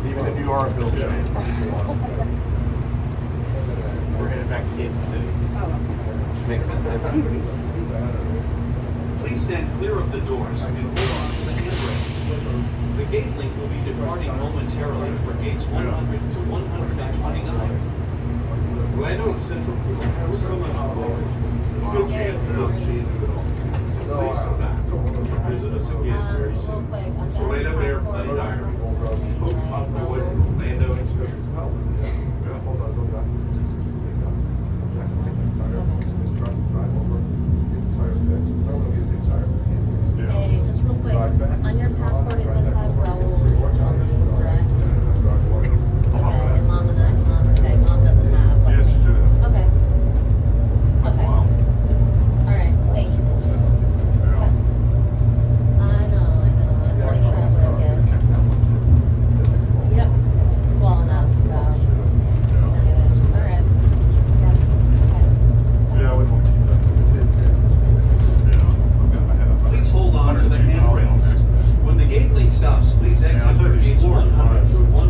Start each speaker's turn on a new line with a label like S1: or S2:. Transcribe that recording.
S1: Even if you are a builder. We're headed back to Kansas City. Makes sense.
S2: Please stand clear of the doors and hold on to the handrail. The Gate Link will be departing momentarily for gates 100 to 129.
S3: Well, I know it's central. We're so much good chance for us to change it all. Please come back. Visit us again very soon. So right up there, Bloody Diary. Lando Instructions.
S4: Hey, just real quick, on your passport it does have Raul, correct? Okay, and mom and mom, okay, mom doesn't have. But
S3: Yes, you do.
S4: Okay. Okay. Alright, thanks. Okay. I know, I'm really transferred again. Yep, it's swollen up, so. Anyways, alright. Yeah, okay.
S3: Yeah, we won't keep that.
S2: Please hold on to the handrails. When the Gate Link stops, please exit for gates 100 to 129.